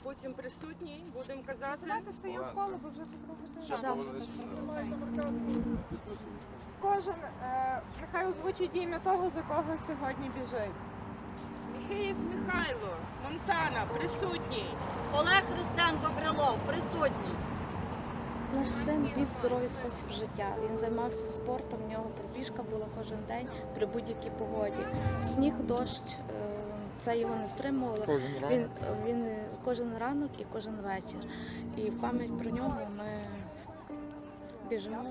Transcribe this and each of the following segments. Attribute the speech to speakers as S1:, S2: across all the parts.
S1: потім присутній, будемо казати.
S2: Давайте стаємо в коло, бо вже Кожен нехай озвучить ім'я того, за кого сьогодні біжить.
S1: Міхеєв Михайло, Монтана, присутній.
S3: Олег Христенко Крилов, присутній.
S4: Наш син вів здоровий спосіб життя. Він займався спортом, в нього пробіжка була кожен день при будь-якій погоді. Сніг, дощ, це його не стримувало. Він кожен ранок і кожен вечір. І в пам'ять про нього ми біжимо.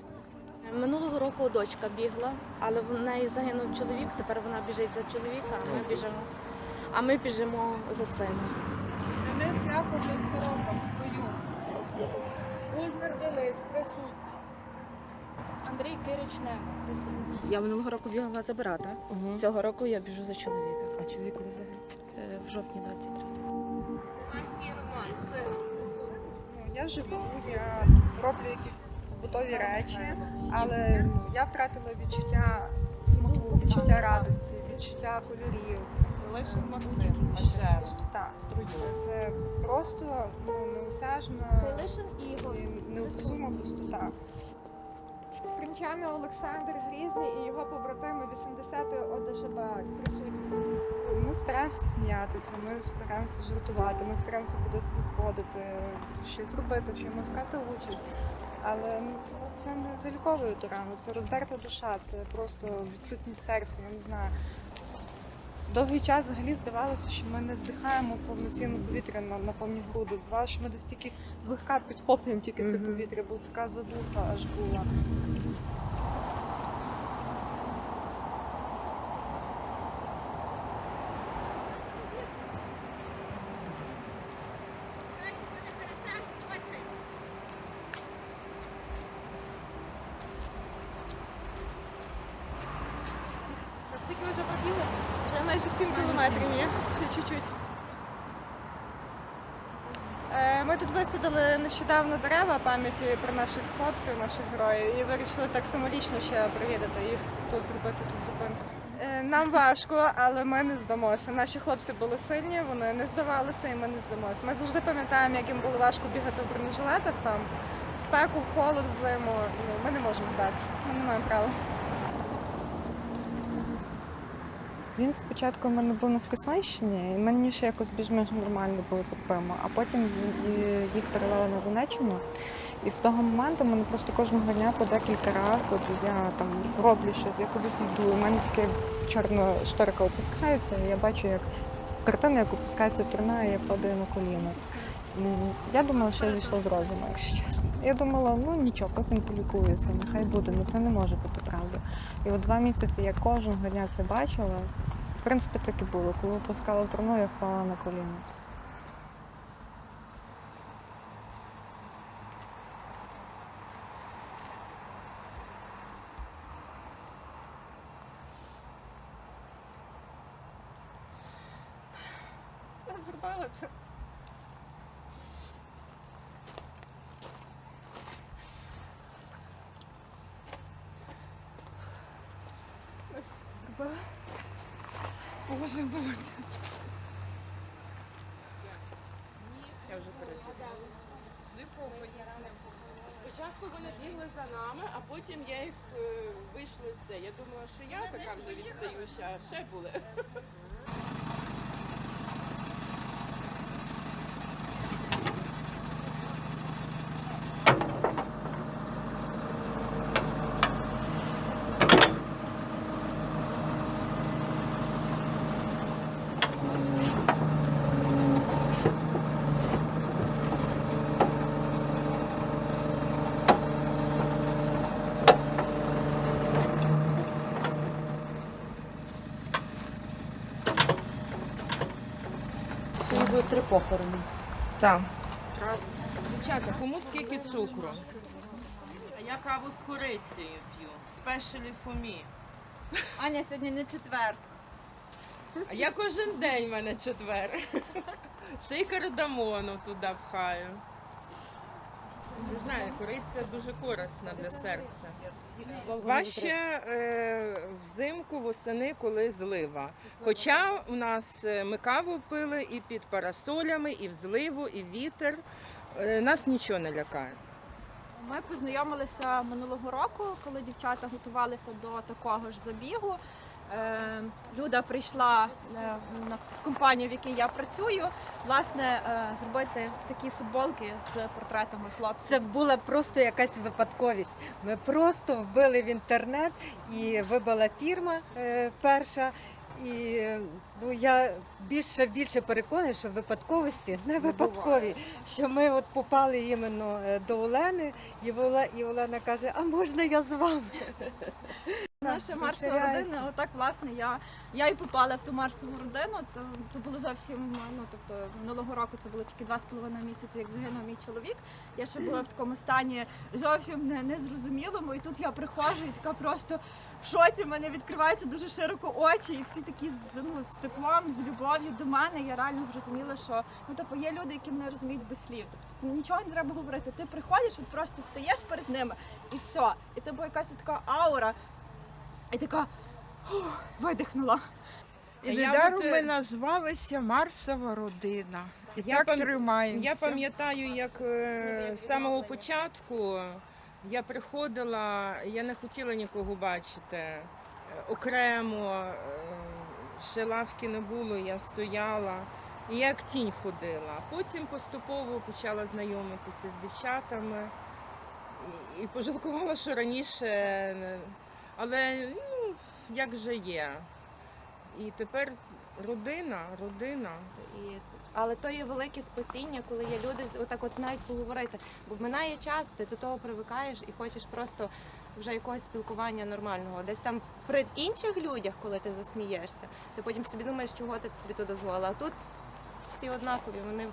S4: Минулого року дочка бігла, але в неї загинув чоловік, тепер вона біжить за чоловіка, а ми біжимо за сином.
S2: Денис Яковлев Сорока, в строю. Кузьмир Денис, присутній.
S4: Андрій Киричнев, присутній. Я минулого року бігала за брата, цього року я біжу за чоловіка.
S1: А чоловік коли загинув?
S4: В жовтні 23.
S2: Циганський Роман, це присутній. Я живу, я роблю якісь побутові речі, але я втратила відчуття смаку, відчуття радості, відчуття кольорів.
S1: Лишин Максим, Ажер.
S2: Так, це просто неосяжна,
S4: Лишин Ігор.
S2: неописуема пустота. Спринчани Олександр Грізний і його побратими 80-ї ОДШБ присутні. Ми стараємося сміятися, ми стараємося жартувати, ми стараємося кудись виходити, щось зробити, в чомусь брати участь. Але це не заліковує ту рану, це роздерта душа, це просто відсутність серця, я не знаю. Довгий час взагалі здавалося, що ми не вдихаємо повноцінне повітря на повні груди. Здавалося, що ми десь тільки злегка підхоплюємо тільки це повітря, бо така задуха аж була. Скільки ви вже пробігли? Вже майже 7 кілометрів, ні? Ще чуть-чуть. Ми тут висадили нещодавно дерева пам'яті про наших хлопців, наших героїв, і вирішили так символічно ще привідати їх тут, зробити тут зупинку. Нам важко, але ми не здамося. Наші хлопці були сильні, вони не здавалися і ми не здамося. Ми завжди пам'ятаємо, як їм було важко бігати в бронежилетах, там, в спеку, в холод, в зиму. Ми не можемо здатися, ми не маємо права. Він спочатку в мене був на Херсонщині, і мені ще якось більш-менш нормально було терпимо, а потім їх перевели на Донеччину. І з того моменту мене просто кожного дня по декілька разів, я там роблю щось, я кудись йду, у мене таке чорна шторка опускається, і я бачу, як картина, як опускається труна, і я падаю на коліна. Я думала, що я зійшла з розуму, якщо чесно. Я думала, ну нічого, потім полікуюся, нехай буде, але це не може бути правдою. І от 2 місяці я кожного дня це бачила. В принципі, так і було. Коли опускала труну, я впала на коліна. Я зробила це. Боже, Боже.
S1: Я вже передзвонила. Спочатку вони бігли за нами, а потім я їх вийшли це. Я думала, що я така вже відстающа, а ще були.
S3: Сьогодні буде 3 похорони.
S1: Так. Дівчата, кому скільки цукру? А я каву з корицею п'ю. Especially for me.
S3: Аня, сьогодні не четвер.
S1: А я кожен день в мене четвер. Ще й кардамону туди пхаю. знаю, кориця дуже корисна для серця. Важче взимку, восени, коли злива. Хоча у нас ми каву пили і під парасолями, і в зливу, і в вітер. Нас нічого не лякає.
S5: Ми познайомилися минулого року, коли дівчата готувалися до такого ж забігу. Люда прийшла в компанію, в якій я працюю, власне, зробити такі футболки з портретами хлопців.
S6: Це була просто якась випадковість. Ми просто вбили в інтернет і вибила фірма перша. І я більше переконана, що випадковості не випадкові, що ми от попали іменно до Олени, і Олена каже, а можна я з вами?
S5: Наша Марсова родина, отак, власне, я і попала в ту Марсову родину, то було зовсім, тобто минулого року це було тільки 2,5 місяці, як загинув мій чоловік. Я ще була в такому стані зовсім незрозумілому, і тут я приходжу і така просто в шоці, в мене відкриваються дуже широко очі, і всі такі з теплом, з любов'ю до мене. Я реально зрозуміла, що є люди, які мене розуміють без слів. Тобто нічого не треба говорити. Ти приходиш, от просто стаєш перед ними і все. І тебе якась така аура. І така видихнула.
S7: І недаром ми назвалися Марсова родина. І так тримаємося.
S1: Я пам'ятаю, як з самого початку я приходила, я не хотіла нікого бачити окремо, ще лавки не було, я стояла. І я як тінь ходила. Потім поступово почала знайомитися з дівчатами і пожалкувала, що раніше, але як же є. І тепер родина.
S8: Але то є велике спасіння, коли є люди, отак от навіть поговорити. Бо минає час, ти до того привикаєш і хочеш просто вже якогось спілкування нормального. Десь там при інших людях, коли ти засмієшся, ти потім собі думаєш, чого ти собі то дозволила. А тут всі однакові, вони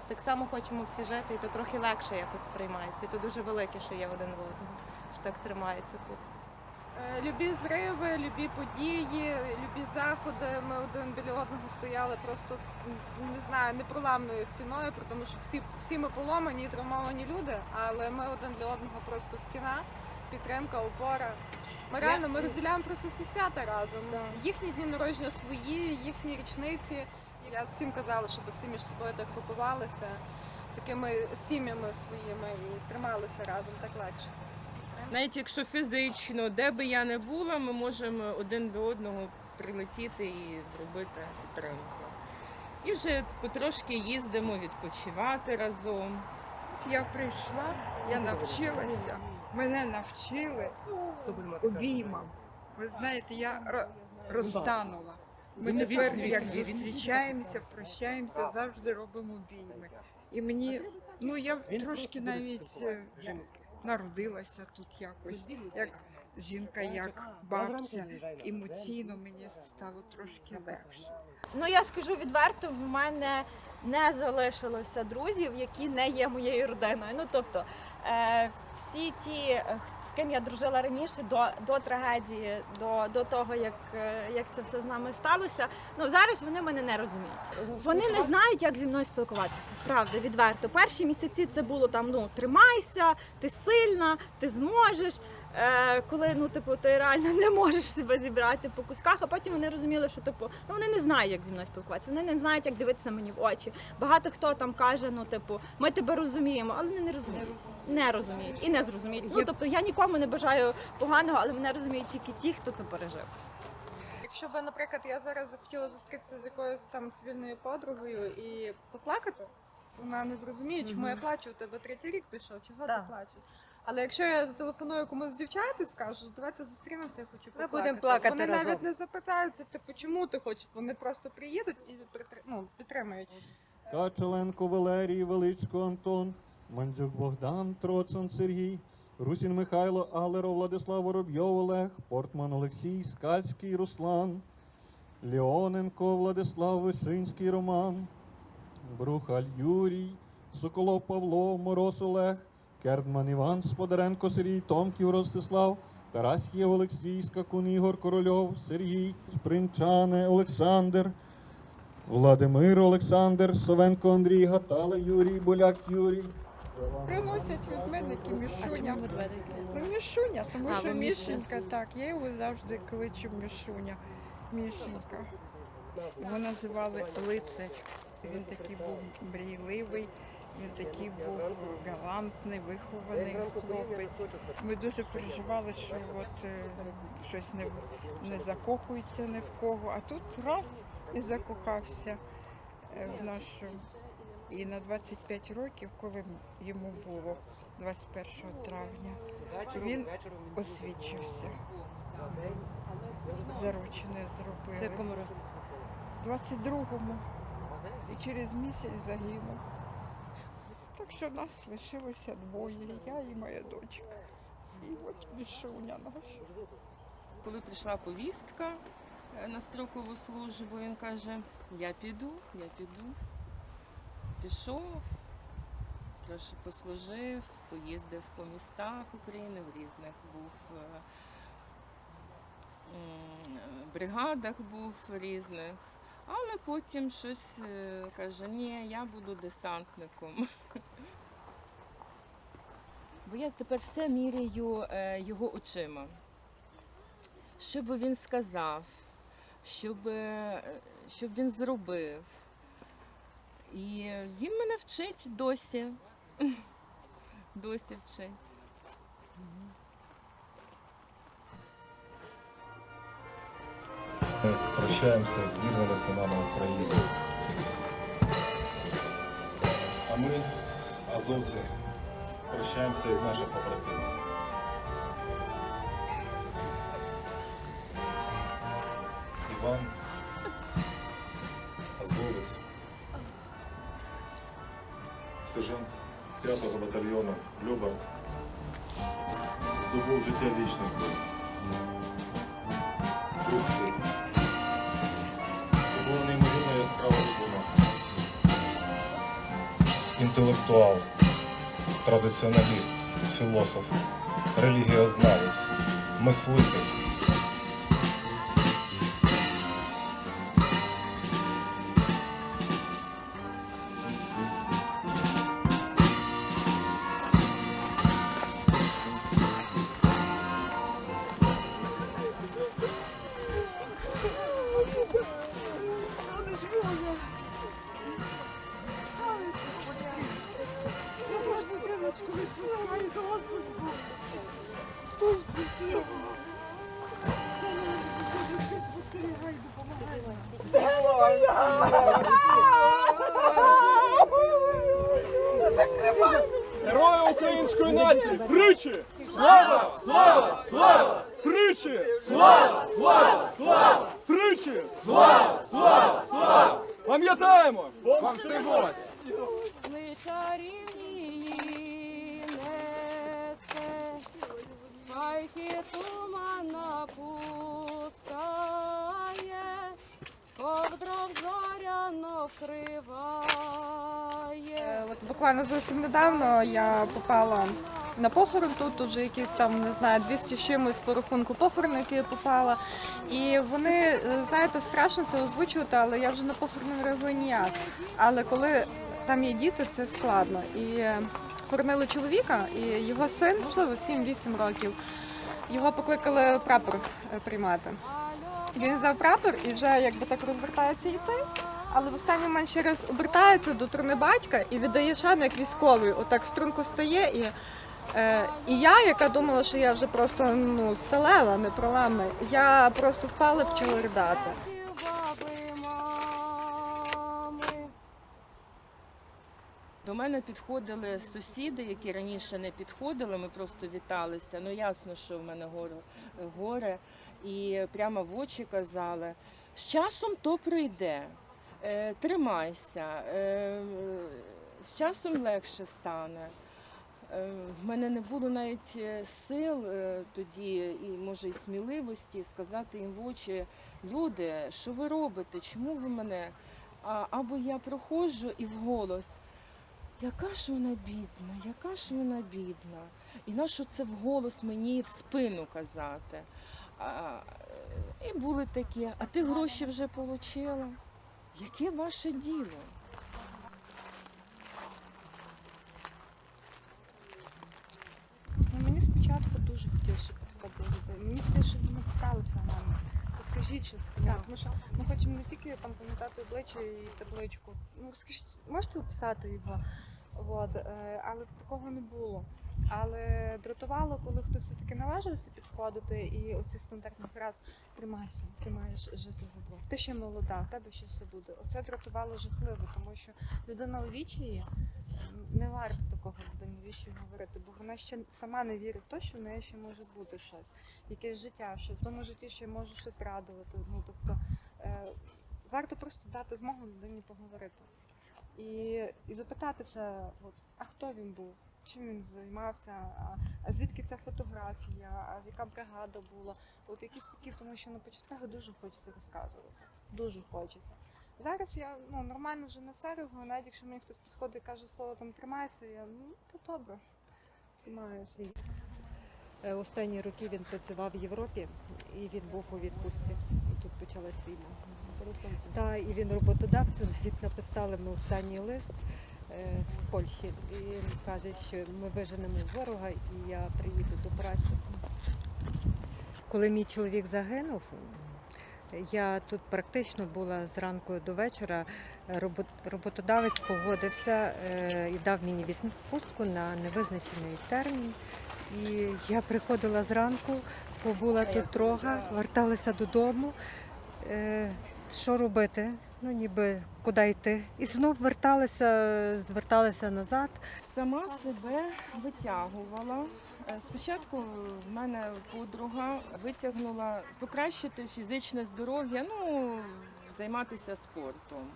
S8: так само хочемо всі жити, і то трохи легше якось сприймається. І то дуже велике, що є один в одного, що так тримається тут.
S9: Любі зриви, любі події, любі заходи. Ми один біля одного стояли просто, не знаю, непроламною стіною, тому що всі ми поломані і травмовані люди, але ми один для одного просто стіна, підтримка, опора. Ми реально ми розділяємо просто всі свята разом. Їхні дні народження свої, їхні річниці. Я всім казала, щоб всі між собою так групувалися, такими сім'ями своїми і трималися разом, так легше.
S1: Навіть якщо фізично, де би я не була, ми можемо один до одного прилетіти і зробити підтримку. І вже потрошки їздимо відпочивати разом.
S7: Я прийшла, я навчилася, мене навчили обіймам. Ви знаєте, я розтанула. Ми тепер, як зустрічаємося, прощаємося, завжди робимо обійми. І мені, я трошки навіть народилася тут якось, як жінка, як бабця. Емоційно мені стало трошки легше.
S5: Я скажу відверто, в мене не залишилося друзів, які не є моєю родиною. Тобто всі ті, з ким я дружила раніше, до трагедії, до того, як це все з нами сталося, зараз вони мене не розуміють. Вони не знають, як зі мною спілкуватися. Правда, відверто. Перші місяці це було там, тримайся, ти сильна, ти зможеш. Коли ти реально не можеш себе зібрати по кусках, а потім вони розуміли, що вони не знають, як зі мною спілкуватися, вони не знають, як дивитися мені в очі. Багато хто там каже, ми тебе розуміємо, але вони не розуміють. Не розуміють і не зрозуміють. Тобто я нікому не бажаю поганого, але мене розуміють тільки ті, хто це пережив.
S9: Якщо б, наприклад, я зараз захотіла зустрітися з якоюсь там цивільною подругою і поплакати, вона не зрозуміє, чому я плачу, у тебе 3-й рік пішов, чого ти плачеш. Але якщо я зателефоную комусь з дівчат і скажу, давайте зустрінемося, я хочу поплакати.
S6: Ми будемо плакати
S9: Вони
S6: разом.
S9: навіть не запитаються, чому ти хочеш, вони просто приїдуть і підтримають.
S10: Качеленко Валерій, Величко Антон, Мандзюк Богдан, Троцан Сергій, Русін Михайло, Алеров Владислав, Воробйов Олег, Портман Олексій, Скальський Руслан, Леоненко Владислав, Вишинський Роман, Брухаль Юрій, Соколов Павло, Мороз Олег, Кердман Іван, Сподаренко Сергій, Томків Ростислав, Тарасьєв Олексій, Скакун Ігор, Корольов, Сергій, Спринчане Олександр, Владимир Олександр, Совенко Андрій, Гатала Юрій, Боляк Юрій,
S7: Приносять ведмедики Мішуня. Ну, Мішуня, тому що Мішенька, так, я його завжди кличу Мішуня. Мішенька. Його називали лицар. Він такий був мрійливий, він такий був галантний, вихований хлопець. Ми дуже переживали, що от щось не закохується ні в кого, а тут раз і закохався в нашу. І на 25 років, коли йому було 21 травня, він освідчився. Заручене зробили.
S8: Це в якому році?
S7: 22-му. І через місяць загинув. Так що нас лишилося двоє, я і моя дочка. І от Мішуня наша.
S1: Коли прийшла повістка на строкову службу, він каже, я піду. Пішов, трошки послужив, поїздив по містах України, в різних був бригадах був різних. Але потім щось каже, ні, я буду десантником. Бо я тепер все міряю його очима. Що би він сказав, що він зробив. І він мене вчить досі. Досі вчить.
S11: Ми прощаємося з вільними синами України. А ми, азовці, прощаємося із наших побратимів. Іван, азовець, сержант 5-го батальйону Любард, здобув життя вічне. Дружчий. Це була неймовірно яскрава людина. Інтелектуал, традиціоналіст, філософ, релігіознавець, мислитель.
S12: Герої української нації! Тричі! Слава! Слава! Слава! Тричі! Слава! Слава! Слава! Тричі! Слава! Слава! Слава! Пам'ятаємо! Помстимось!
S8: Чарівні несе, спайки туман напускає, ковдром зоряно вкриває.
S2: От буквально зовсім недавно я попала на похорон, тут вже якісь там, не знаю, 200 з чимось по рахунку похорон, на який я попала. І вони, знаєте, страшно це озвучувати, але я вже на похорон не реагую ніяк. Але коли там є діти, це складно. І хоронили чоловіка, і його син, можливо, 7-8 років, його покликали прапор приймати. Він взяв прапор і вже якби так розвертається йти, але в останній момент ще раз обертається до труни батька і віддає шану як військовий. Отак струнко стає. І я, яка думала, що я вже просто сталева, непроламна, я просто впала і почала ридати.
S1: До мене підходили сусіди, які раніше не підходили, ми просто віталися. Ну ясно, що в мене горе. І прямо в очі казали, з часом то пройде, тримайся, з часом легше стане. В мене не було навіть сил тоді, і може і сміливості сказати їм в очі, люди, що ви робите, чому ви мене? Або я проходжу і вголос, яка ж вона бідна, яка ж вона бідна. І нащо це вголос мені в спину казати? І були такі, а ти гроші вже отримала? Яке ваше діло?
S9: більше сприйняти. Тому що ми хочемо не тільки там пам'ятати обличчя і табличку. Ну, розкажіть, можете описати його? От, але такого не було. Але дратувало, коли хтось все-таки наважився підходити, і оці стандартні фрази «тримайся, ти маєш жити за двох, ти ще молода, в тебе ще все буде». Оце дратувало жахливо, тому що людина у вічії, не варто такого людині у вічії говорити, бо вона ще сама не вірить в те, що в неї ще може бути щось, якесь життя, що в тому житті ще може щось радувати. Ну, тобто, варто просто дати змогу людині поговорити. І запитатися, от, а хто він був? Чим він займався, а звідки ця фотографія, а яка бригада була. От якісь такі, тому що на початках дуже хочеться розказувати. Дуже хочеться. Зараз я нормально вже не серйозно, навіть якщо мені хтось підходить і каже слово там «тримайся», я то добре, тримаюся.
S6: Останні роки він працював в Європі і він був у відпустці. І тут почалась війна. Так, і він роботодавцю, навіть написали ми останній лист з Польщі. І він каже, що ми виженемо ворога і я приїду до праці. Коли мій чоловік загинув, я тут практично була зранку до вечора. Роботодавець погодився і дав мені відпустку на невизначений термін. І я приходила зранку, побула тут трохи, верталася додому. Що робити? Ну ніби куди йти? І знов зверталася назад.
S1: Сама себе витягувала. Спочатку в мене подруга витягнула покращити фізичне здоров'я, займатися спортом.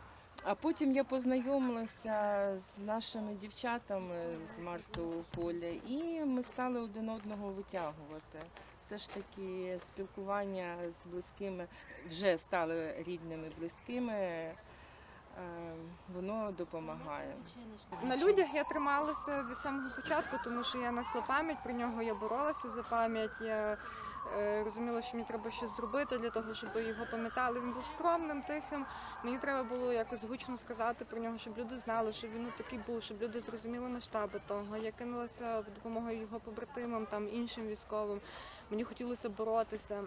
S1: А потім я познайомилася з нашими дівчатами з Марсового поля і ми стали один одного витягувати. Все ж таки спілкування з близькими, вже стали рідними, близькими, воно допомагає.
S9: На людях я трималася від самого початку, тому що я несла пам'ять про нього, я боролася за пам'ять, я розуміла, що мені треба щось зробити для того, щоб його пам'ятали. Він був скромним, тихим, мені треба було якось гучно сказати про нього, щоб люди знали, що він такий був, щоб люди зрозуміли масштаби того. Я кинулася в допомогу його побратимам, іншим військовим. Мені хотілося боротися.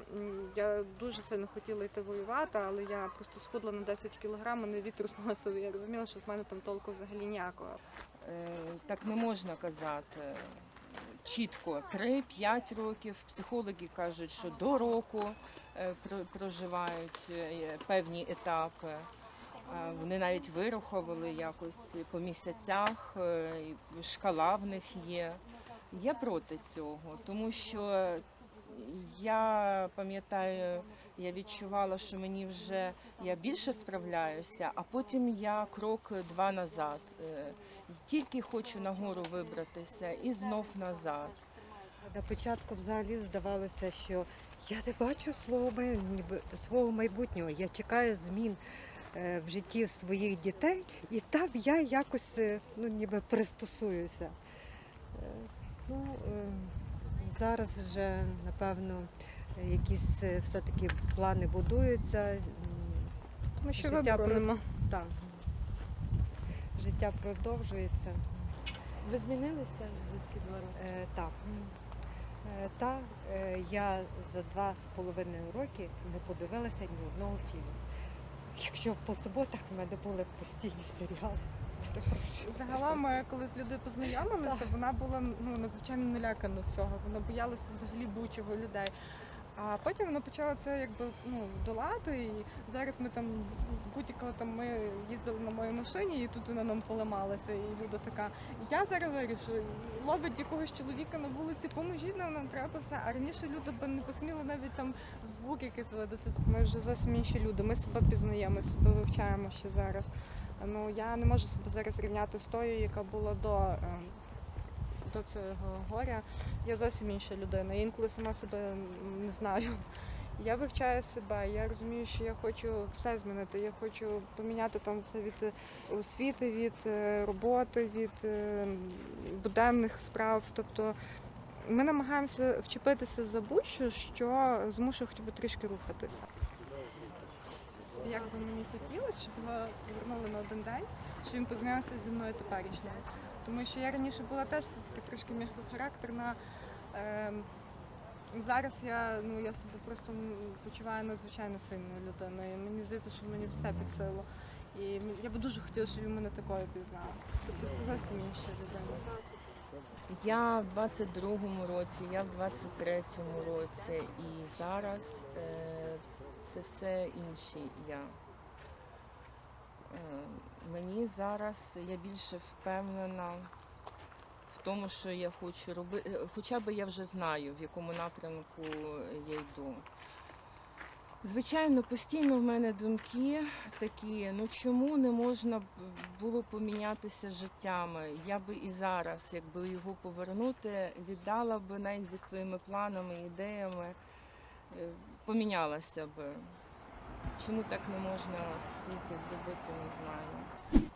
S9: Я дуже сильно хотіла йти воювати, але я просто схудла на 10 кілограм, мене вітер зносив. Я розуміла, що з мене там толку взагалі ніякого.
S1: Так не можна казати чітко. 3-5 років. Психологи кажуть, що до року проживають певні етапи. Вони навіть вираховували якось по місяцях, шкала в них є. Я проти цього, тому що я пам'ятаю, я відчувала, що мені вже я більше справляюся, а потім я крок-два назад. Тільки хочу нагору вибратися і знов назад.
S6: На початку взагалі здавалося, що я не бачу свого майбутнього, я чекаю змін в житті своїх дітей, і там я якось ніби пристосуюся. Зараз вже, напевно, якісь все-таки плани будуються.
S9: Тому що вибору нема.
S6: Так. Життя продовжується.
S8: Ви змінилися за ці 2 роки?
S6: Так. Я за 2,5 роки не подивилася ні одного фільму. Якщо по суботах в мене були постійні серіали.
S9: Загалом, ми коли з людьою познайомилися, вона була надзвичайно налякана всього. Вона боялася взагалі будь-чого людей. А потім вона почала це долати, і зараз ми там будь-якого ми їздили на моїй машині, і тут вона нам поламалася, і Люда така, я зараз вирішу, ловить якогось чоловіка на вулиці, поможіть нам треба все. А раніше Люда б не посміла навіть там звук якийсь видати. Ми вже зовсім інші люди, ми себе пізнаємо, себе вивчаємо ще зараз. Я не можу себе зараз рівняти з тою, яка була до цього горя. Я зовсім інша людина. Я інколи сама себе не знаю. Я вивчаю себе, я розумію, що я хочу все змінити. Я хочу поміняти там все від освіти, від роботи, від буденних справ. Тобто ми намагаємося вчепитися за будь-що, що змушує хоча б трішки рухатися. Як би мені хотілося, щоб його повернули на один день, щоб він познайомився зі мною теперішньою. Тому що я раніше була теж все-таки трошки м'якохарактерна, Зараз я себе просто почуваю надзвичайно сильною людиною. Мені здається, що мені все під силу. І я би дуже хотіла, щоб він мене такою пізнав. Тобто це зовсім інша людина.
S1: Я в 22-му році, я в 23-му році, і зараз це все інший я. Мені зараз я більше впевнена в тому, що я хочу робити, хоча б я вже знаю, в якому напрямку я йду. Звичайно, постійно в мене думки такі, чому не можна було помінятися життями? Я би і зараз, якби його повернути, віддала би навіть зі своїми планами, ідеями, помінялася би. Чому так не можна в світі зробити, не знаю.